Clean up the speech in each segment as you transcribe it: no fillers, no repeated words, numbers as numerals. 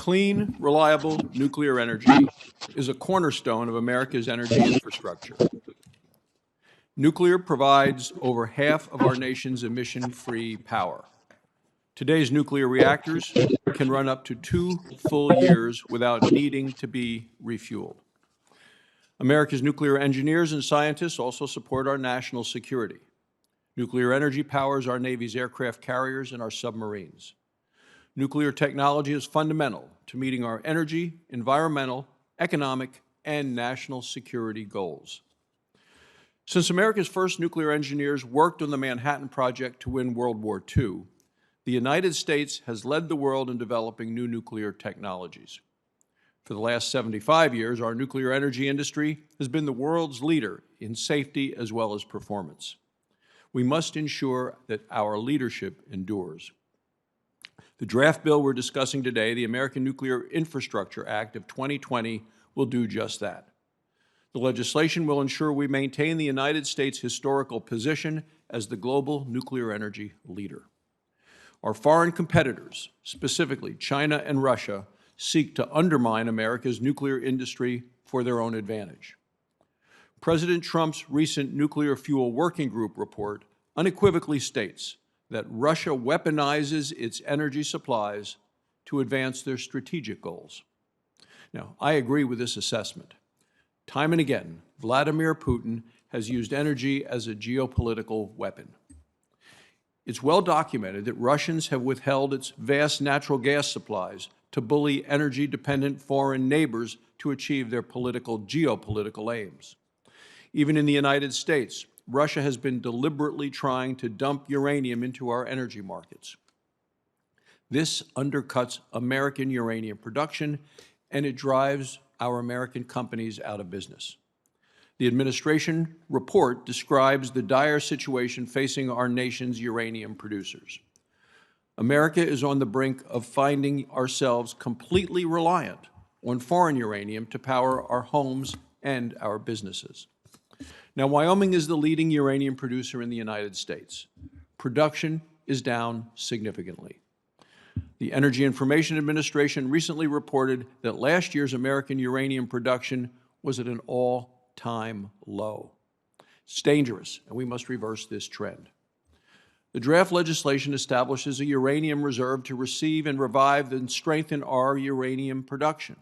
Clean, reliable nuclear energy is a cornerstone of America's energy infrastructure. Nuclear provides over half of our nation's emission-free power. Today's nuclear reactors can run up to 2 full years without needing to be refueled. America's nuclear engineers and scientists also support our national security. Nuclear energy powers our Navy's aircraft carriers and our submarines. Nuclear technology is fundamental to meeting our energy, environmental, economic, and national security goals. Since America's first nuclear engineers worked on the Manhattan Project to win World War II, the United States has led the world in developing new nuclear technologies. For the last 75 years, our nuclear energy industry has been the world's leader in safety as well as performance. We must ensure that our leadership endures. The draft bill we're discussing today, the American Nuclear Infrastructure Act of 2020, will do just that. The legislation will ensure we maintain the United States' historical position as the global nuclear energy leader. Our foreign competitors, specifically China and Russia, seek to undermine America's nuclear industry for their own advantage. President Trump's recent Nuclear Fuel Working Group report unequivocally states that Russia weaponizes its energy supplies to advance their strategic goals. Now, I agree with this assessment. Time and again, Vladimir Putin has used energy as a geopolitical weapon. It's well documented that Russians have withheld its vast natural gas supplies to bully energy-dependent foreign neighbors to achieve their geopolitical aims. Even in the United States, Russia has been deliberately trying to dump uranium into our energy markets. This undercuts American uranium production, and it drives our American companies out of business. The administration report describes the dire situation facing our nation's uranium producers. America is on the brink of finding ourselves completely reliant on foreign uranium to power our homes and our businesses. Now, Wyoming is the leading uranium producer in the United States. Production is down significantly. The Energy Information Administration recently reported that last year's American uranium production was at an all-time low. It's dangerous, and we must reverse this trend. The draft legislation establishes a uranium reserve to receive and revive and strengthen our uranium production.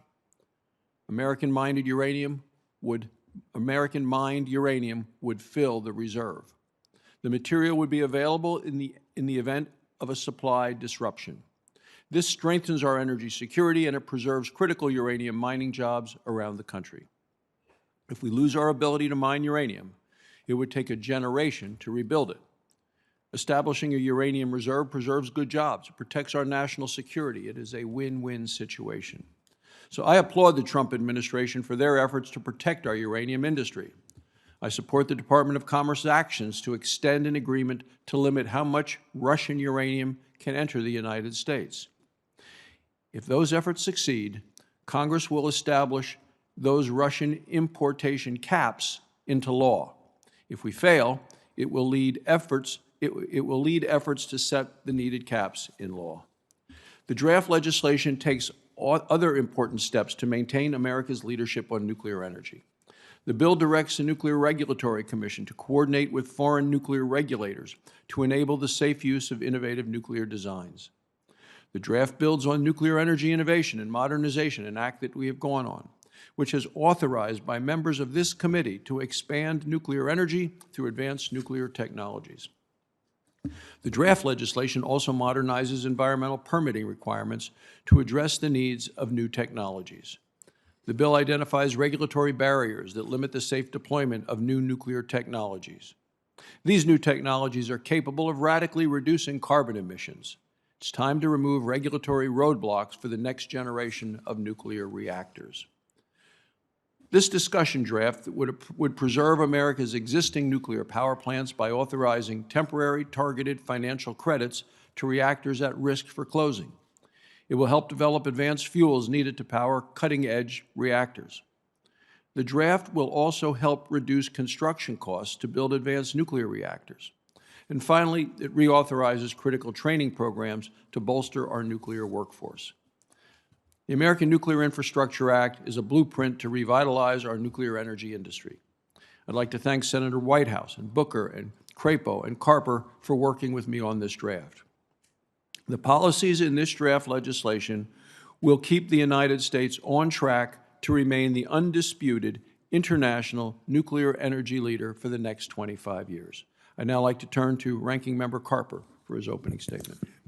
American-mined uranium would fill the reserve. The material would be available in the event of a supply disruption. This strengthens our energy security, and it preserves critical uranium mining jobs around the country. If we lose our ability to mine uranium, it would take a generation to rebuild it. Establishing a uranium reserve preserves good jobs. It protects our national security. It is a win-win situation. So I applaud the Trump administration for their efforts to protect our uranium industry. I support the Department of Commerce's actions to extend an agreement to limit how much Russian uranium can enter the United States. If those efforts succeed, Congress will establish those Russian importation caps into law. If we fail, it will lead efforts to set the needed caps in law. The draft legislation takes other important steps to maintain America's leadership on nuclear energy. The bill directs the Nuclear Regulatory Commission to coordinate with foreign nuclear regulators to enable the safe use of innovative nuclear designs. The draft builds on nuclear energy innovation and modernization, an act that we have gone on, which is authorized by members of this committee to expand nuclear energy through advanced nuclear technologies. The draft legislation also modernizes environmental permitting requirements to address the needs of new technologies. The bill identifies regulatory barriers that limit the safe deployment of new nuclear technologies. These new technologies are capable of radically reducing carbon emissions. It's time to remove regulatory roadblocks for the next generation of nuclear reactors. This discussion draft would preserve America's existing nuclear power plants by authorizing temporary targeted financial credits to reactors at risk for closing. It will help develop advanced fuels needed to power cutting-edge reactors. The draft will also help reduce construction costs to build advanced nuclear reactors. And finally, it reauthorizes critical training programs to bolster our nuclear workforce. The American Nuclear Infrastructure Act is a blueprint to revitalize our nuclear energy industry. I'd like to thank Senator Whitehouse and Booker and Crapo and Carper for working with me on this draft. The policies in this draft legislation will keep the United States on track to remain the undisputed international nuclear energy leader for the next 25 years. I'd now like to turn to Ranking Member Carper for his opening statement.